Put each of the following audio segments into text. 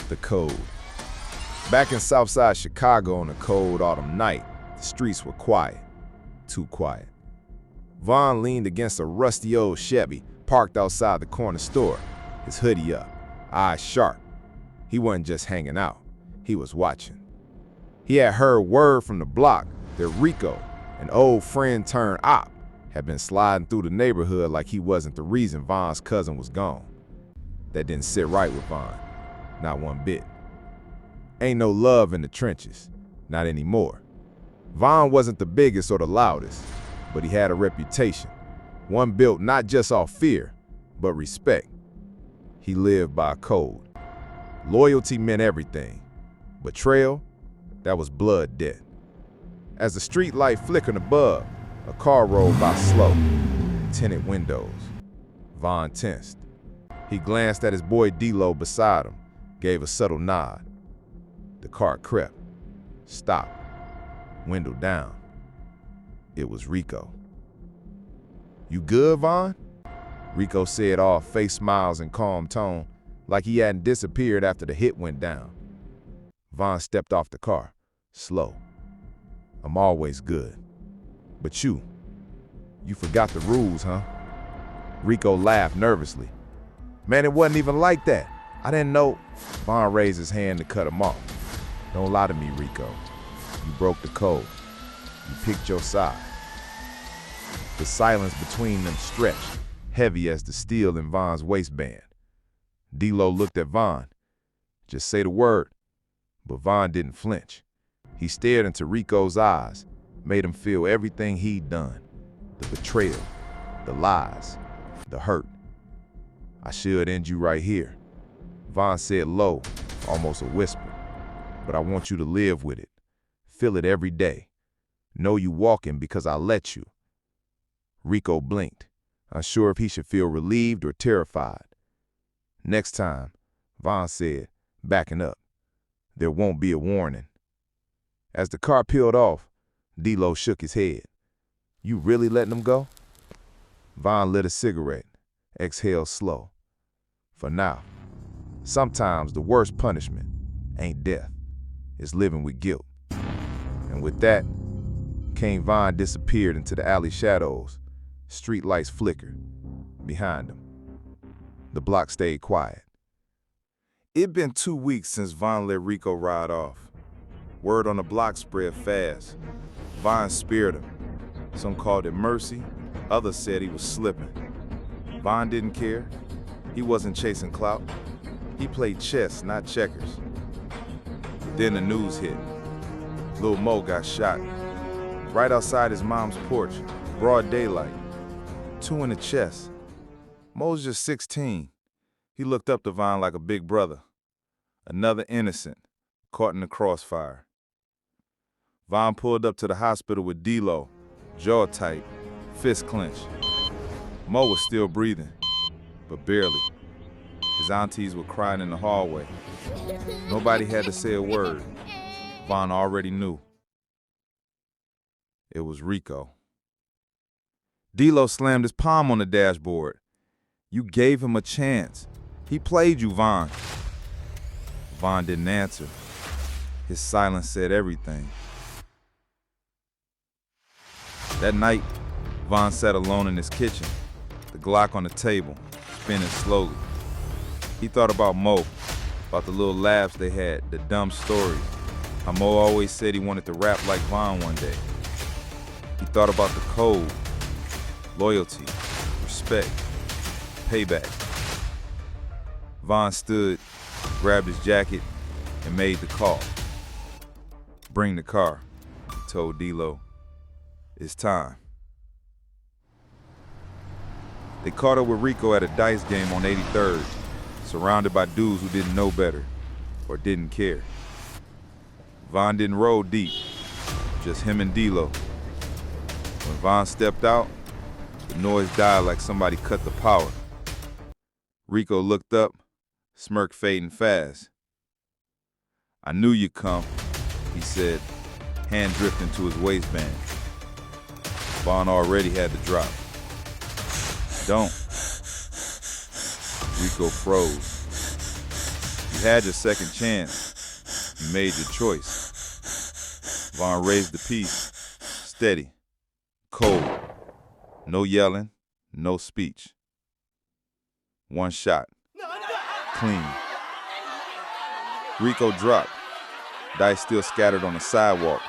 The code. Back in Southside Chicago on a cold autumn night, the streets were quiet. Too quiet. Von leaned against a rusty old Chevy parked outside the corner store, his hoodie up, eyes sharp. He wasn't just hanging out, he was watching. He had heard word from the block that Rico, an old friend turned op, had been sliding through the neighborhood like he wasn't the reason Von's cousin was gone. That didn't sit right with Von, not one bit. Ain't no love in the trenches, not anymore. Von wasn't the biggest or the loudest, but he had a reputation, one built not just off fear, but respect. He lived by a code. Loyalty meant everything. Betrayal, that was blood debt. As the street light flickered above, a car rolled by slow, tinted windows. Von tensed. He glanced at his boy D-Lo beside him, gave a subtle nod. The car crept, stopped, window down. It was Rico. "You good, Von?" Rico said, all face smiles and calm tone, like he hadn't disappeared after the hit went down. Von stepped off the car, slow. "I'm always good. But you forgot the rules, huh?" Rico laughed nervously. "Man, it wasn't even like that. I didn't know." Von raised his hand to cut him off. "Don't lie to me, Rico. You broke the code. You picked your side." The silence between them stretched, heavy as the steel in Von's waistband. D-Lo looked at Von. "Just say the word." But Von didn't flinch. He stared into Rico's eyes, made him feel everything he'd done. The betrayal, the lies, the hurt. "I should end you right here," Von said low, almost a whisper. "But I want you to live with it. Feel it every day. Know you walking because I let you." Rico blinked, unsure if he should feel relieved or terrified. "Next time," Von said, backing up, "there won't be a warning." As the car peeled off, D-Lo shook his head. "You really letting him go?" Von lit a cigarette, exhaled slow. "For now. Sometimes the worst punishment ain't death, it's living with guilt." And with that, King Von disappeared into the alley shadows. Street lights flickered behind him. The block stayed quiet. It'd been 2 weeks since Von let Rico ride off. Word on the block spread fast. Von speared him. Some called it mercy, others said he was slipping. Von didn't care. He wasn't chasing clout. He played chess, not checkers. Then the news hit. Lil Mo got shot. Right outside his mom's porch, broad daylight. 2 in the chest. Mo's just 16. He looked up to Von like a big brother. Another innocent, caught in the crossfire. Von pulled up to the hospital with D-Lo, jaw tight, fist clenched. Mo was still breathing, but barely. His aunties were crying in the hallway. Nobody had to say a word. Von already knew. It was Rico. D-Lo slammed his palm on the dashboard. "You gave him a chance. He played you, Von." Von didn't answer. His silence said everything. That night, Von sat alone in his kitchen, the Glock on the table, spinning slowly. He thought about Mo, about the little laughs they had, the dumb stories, how Mo always said he wanted to rap like Von one day. He thought about the code, loyalty, respect, payback. Von stood, grabbed his jacket, and made the call. "Bring the car," he told D-Lo. "It's time." They caught up with Rico at a dice game on 83rd, surrounded by dudes who didn't know better or didn't care. Von didn't roll deep, just him and D-Lo. When Von stepped out, the noise died like somebody cut the power. Rico looked up, smirk fading fast. "I knew you'd come," he said, hand drifting to his waistband. Von already had the drop. "Don't." Rico froze. You had your second chance. You made your choice. Von raised the piece. Steady. Cold. No yelling. No speech. One shot. Clean. Rico dropped. Dice still scattered on the sidewalk.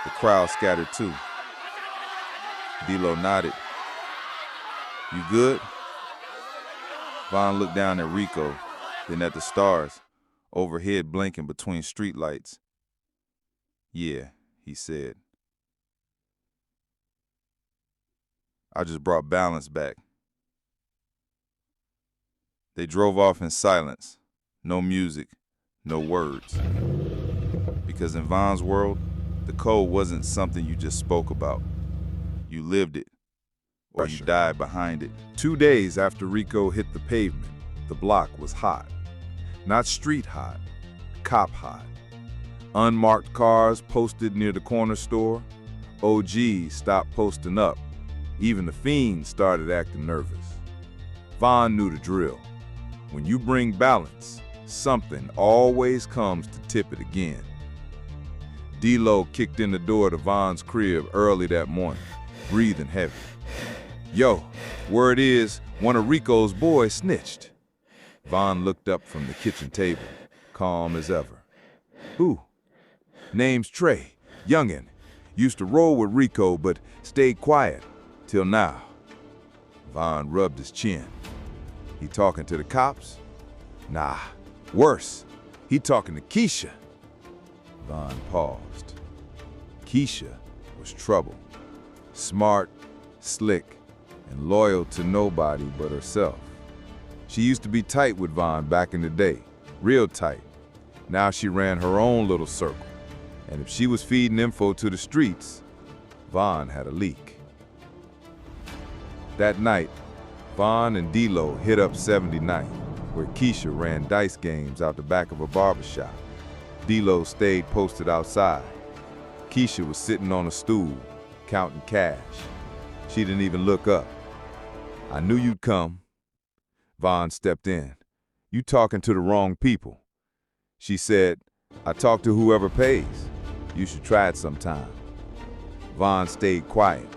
The crowd scattered too. D-Lo nodded. You good? Von looked down at Rico, then at the stars, overhead blinking between streetlights. Yeah, he said. I just brought balance back. They drove off in silence. No music, no words. Because in Von's world, the code wasn't something you just spoke about. You lived it, or you died behind it. 2 days after Rico hit the pavement, the block was hot. Not street hot, cop hot. Unmarked cars posted near the corner store. OGs stopped posting up. Even the fiends started acting nervous. Von knew the drill. When you bring balance, something always comes to tip it again. D-Lo kicked in the door to Von's crib early that morning, breathing heavy. Yo, word is, one of Rico's boys snitched. Von looked up from the kitchen table, calm as ever. Who? Name's Trey, youngin'. Used to roll with Rico, but stayed quiet, till now. Von rubbed his chin. He talking to the cops? Nah, worse, he talking to Keisha. Von paused. Keisha was trouble. Smart, slick, and loyal to nobody but herself. She used to be tight with Von back in the day, real tight. Now she ran her own little circle, and if she was feeding info to the streets, Von had a leak. That night, Von and D-Lo hit up 79th, where Keisha ran dice games out the back of a barbershop. D-Lo stayed posted outside. Keisha was sitting on a stool, counting cash. She didn't even look up. I knew you'd come. Von stepped in. You talking to the wrong people. She said, I talk to whoever pays. You should try it sometime. Von stayed quiet,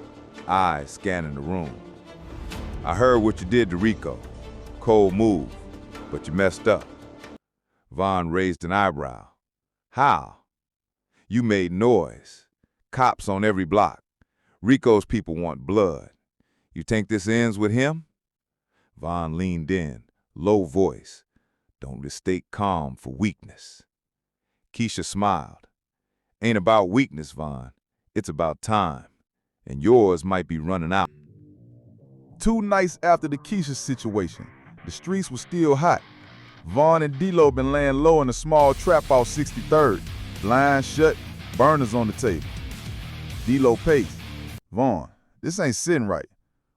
eyes scanning the room. I heard what you did to Rico. Cold move, but you messed up. Von raised an eyebrow. How? You made noise. Cops on every block. Rico's people want blood. You think this ends with him? Von leaned in, low voice. Don't mistake calm for weakness. Keisha smiled. Ain't about weakness, Von. It's about time. And yours might be running out. 2 nights after the Keisha situation, the streets were still hot. Von and D-Lo been laying low in a small trap off 63rd. Blinds shut, burners on the table. D-Lo paced. Von, this ain't sitting right.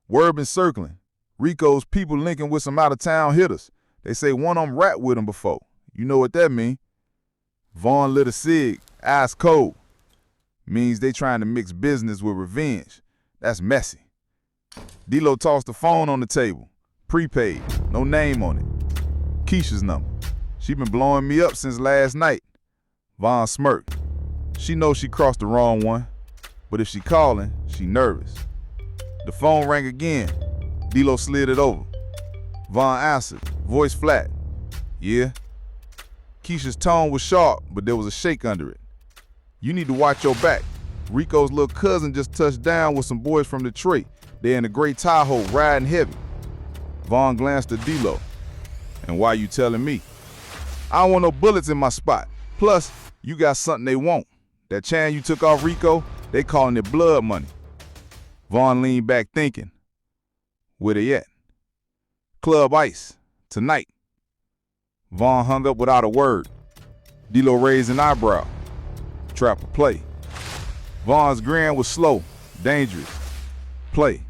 Word been circling. Rico's people linking with some out-of-town hitters. They say one of them rapped with him before. You know what that mean? Von lit a cig, ice cold. Means they trying to mix business with revenge. That's messy. D-Lo tossed the phone on the table. Prepaid, no name on it. Keisha's number. She been blowing me up since last night. Von smirked. She knows she crossed the wrong one, but if she calling, she nervous. The phone rang again. D-Lo slid it over. Von answered, voice flat. Yeah. Keisha's tone was sharp, but there was a shake under it. You need to watch your back. Rico's little cousin just touched down with some boys from Detroit. They're in the gray Tahoe riding heavy. Von glanced at D-Lo. And why you telling me? I don't want no bullets in my spot. Plus, you got something they want. That chain you took off Rico, they calling it blood money. Von leaned back thinking. Where they at? Club Ice, tonight. Von hung up without a word. D-Lo raised an eyebrow. Trap or play. Von's grin was slow, dangerous. Play.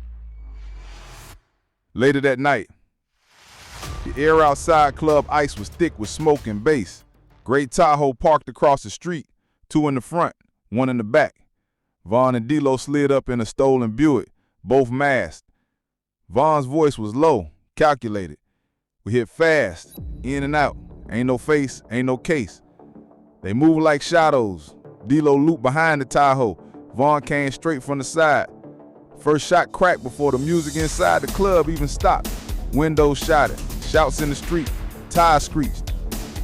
Later that night, the air outside Club Ice was thick with smoke and bass. Great Tahoe parked across the street, 2 in the front, 1 in the back. Von and D-Lo slid up in a stolen Buick, both masked. Von's voice was low, calculated. We hit fast, in and out, Ain't no face, ain't no case. They move like shadows. D-Lo looped behind the Tahoe. Vaughn came straight from the side. First shot cracked before the music inside the club even stopped. Windows shattered, shouts in the street, tires screeched.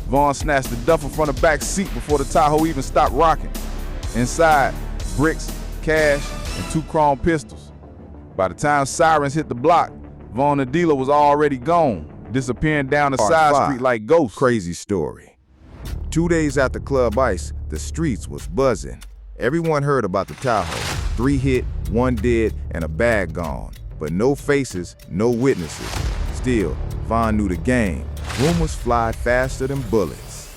Vaughn snatched the duffel from the back seat before the Tahoe even stopped rocking. Inside, bricks, cash, and 2 chrome pistols. By the time sirens hit the block, Vaughn and D-Lo was already gone, disappearing down the side street like ghosts. Crazy story. 2 days after Club Ice, the streets was buzzing. Everyone heard about the Tahoe. 3 hit, 1 dead, and a bag gone. But no faces, no witnesses. Still, Vaughn knew the game. Rumors fly faster than bullets.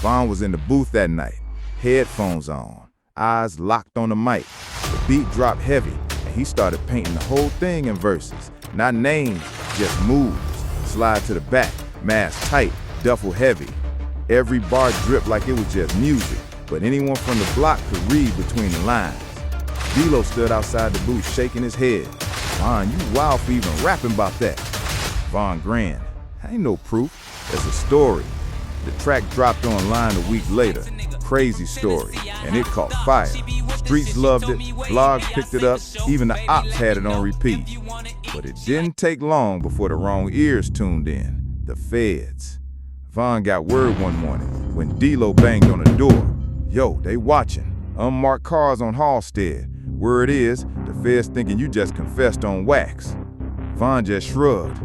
Vaughn was in the booth that night, headphones on, eyes locked on the mic. The beat dropped heavy, and he started painting the whole thing in verses. Not names, just moves. Slide to the back, mask tight, duffel heavy. Every bar dripped like it was just music, but anyone from the block could read between the lines. D-Lo stood outside the booth shaking his head. Vaughn, you wild for even rapping about that. Vaughn grinned. Ain't no proof, it's a story. The track dropped online a week later. Crazy story, and it caught fire. Streets loved it, blogs picked it up, even the ops had it on repeat. But it didn't take long before the wrong ears tuned in, the feds. Vaughn got word one morning when D-Lo banged on the door. Yo, they watching. Unmarked cars on Halstead. Word is, the feds thinking you just confessed on wax. Vaughn just shrugged.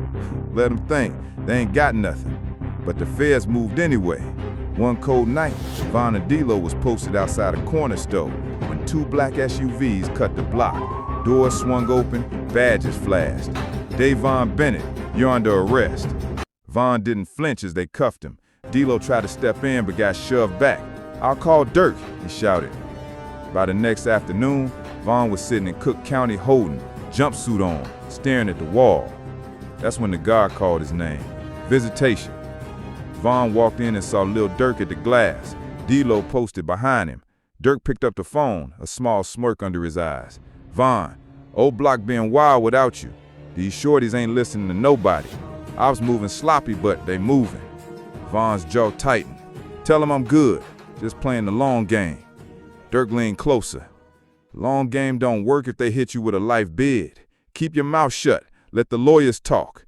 Let them think, they ain't got nothing. But the feds moved anyway. One cold night, Vaughn and D-Lo was posted outside a corner store when 2 black SUVs cut the block. Doors swung open, badges flashed. Davon Bennett, you're under arrest. Vaughn didn't flinch as they cuffed him. D-Lo tried to step in but got shoved back. I'll call Dirk, he shouted. By the next afternoon, Vaughn was sitting in Cook County holding, jumpsuit on, staring at the wall. That's when the guard called his name. Visitation. Vaughn walked in and saw Lil Dirk at the glass. D-Lo posted behind him. Dirk picked up the phone, a small smirk under his eyes. Vaughn, old block being wild without you. These shorties ain't listening to nobody. I was moving sloppy, but they moving. Vaughn's jaw tightened. Tell him I'm good, just playing the long game. Dirk leaned closer. Long game don't work if they hit you with a life bid. Keep your mouth shut, let the lawyers talk.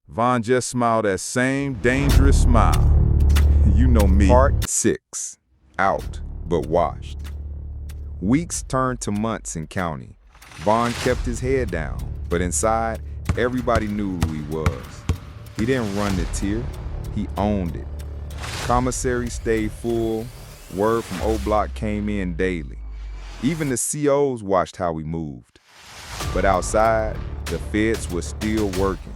Vaughn just smiled that same dangerous smile. You know me. Part 6. Out, but washed. Weeks turned to months in county. Vaughn kept his head down, but inside, everybody knew who he was. He didn't run the tier, he owned it. Commissary stayed full, word from O Block came in daily. Even the COs watched how we moved. But outside, the feds were still working.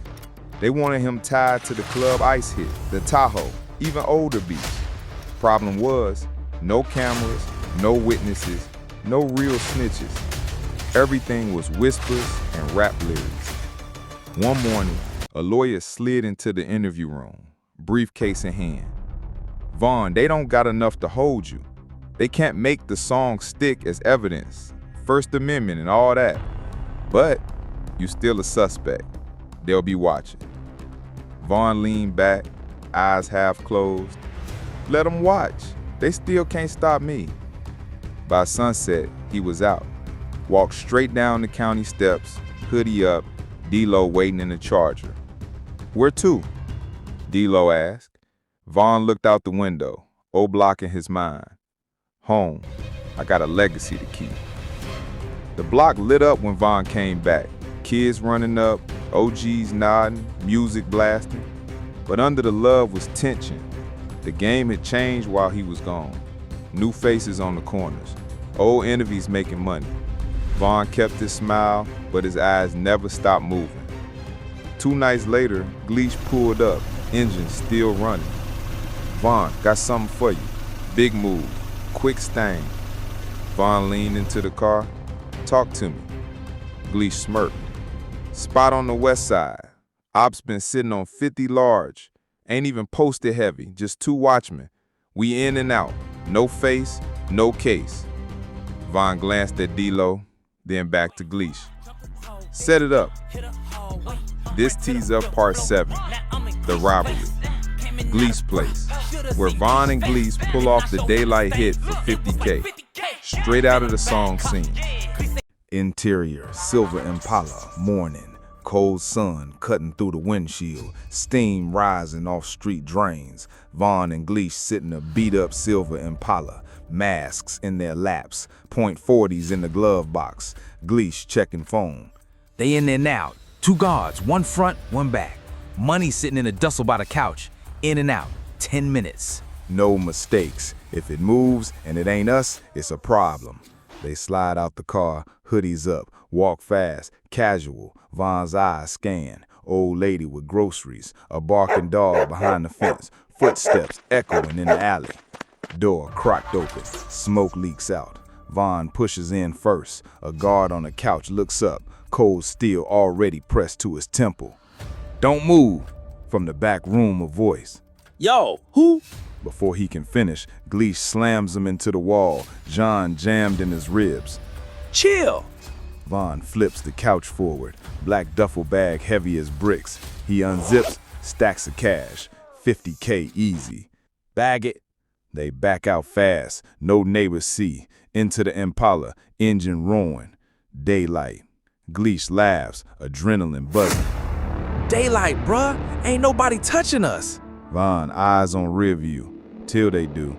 They wanted him tied to the Club Ice hit, the Tahoe, even older beats. Problem was, no cameras, no witnesses, no real snitches. Everything was whispers and rap lyrics. One morning, a lawyer slid into the interview room, briefcase in hand. Vaughn, they don't got enough to hold you. They can't make the song stick as evidence, First Amendment and all that. But you still a suspect. They'll be watching. Vaughn leaned back, eyes half closed. Let them watch. They still can't stop me. By sunset, he was out. Walked straight down the county steps, hoodie up, D-Lo waiting in the Charger. Where to? D-Lo asked. Vaughn looked out the window, O Block in his mind. Home. I got a legacy to keep. The block lit up when Vaughn came back. Kids running up, OGs nodding, music blasting. But under the love was tension. The game had changed while he was gone. New faces on the corners. Old enemies making money. Vaughn kept his smile, but his eyes never stopped moving. 2 nights later, Gleesh pulled up, engine still running. Vaughn, got something for you. Big move, quick stain. Vaughn leaned into the car. Talk to me. Gleesh smirked. Spot on the west side. Ops been sitting on 50 large. Ain't even posted heavy, just 2 watchmen. We in and out. No face, no case. Vaughn glanced at D-Lo, then back to Gleesh. Set it up. This tees up part 7, the robbery. Gleesh place, where Von and Gleesh pull off the daylight hit for 50K, straight out of the song scene. Interior, silver Impala, morning, cold sun cutting through the windshield, steam rising off street drains. Von and Gleesh sit in a beat-up silver Impala, masks in their laps, .40s in the glove box. Gleesh checking phone. They in there now. 2 guards, 1 front, 1 back. Money sitting in a duffel by the couch. In and out, 10 minutes. No mistakes. If it moves and it ain't us, it's a problem. They slide out the car, hoodies up, walk fast, casual. Von's eyes scan. Old lady with groceries, a barking dog behind the fence, footsteps echoing in the alley. Door cracked open, smoke leaks out. Von pushes in first. A guard on the couch looks up, cold steel already pressed to his temple. "Don't move!" From the back room, a voice. Yo, who? Before he can finish, Gleesh slams him into the wall, John jammed in his ribs. Chill. Von flips the couch forward, black duffel bag heavy as bricks. He unzips, stacks of cash, 50K easy. Bag it. They back out fast, no neighbors see. Into the Impala, engine roaring. Daylight. Gleesh laughs, adrenaline buzzing. Daylight, bruh. Ain't nobody touching us. Von eyes on rear view, till they do.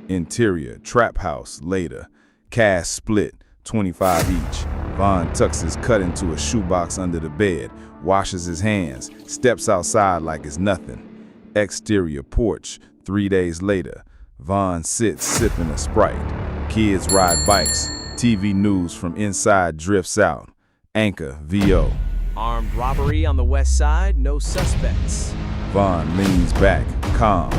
Interior, trap house, later. Cash split, 25 each. Von tucks his cut into a shoebox under the bed, washes his hands, steps outside like it's nothing. Exterior porch, 3 days later. Von sits sipping a Sprite. Kids ride bikes. TV news from inside drifts out. Anchor, VO. Armed robbery on the west side, no suspects. Von leans back, calm.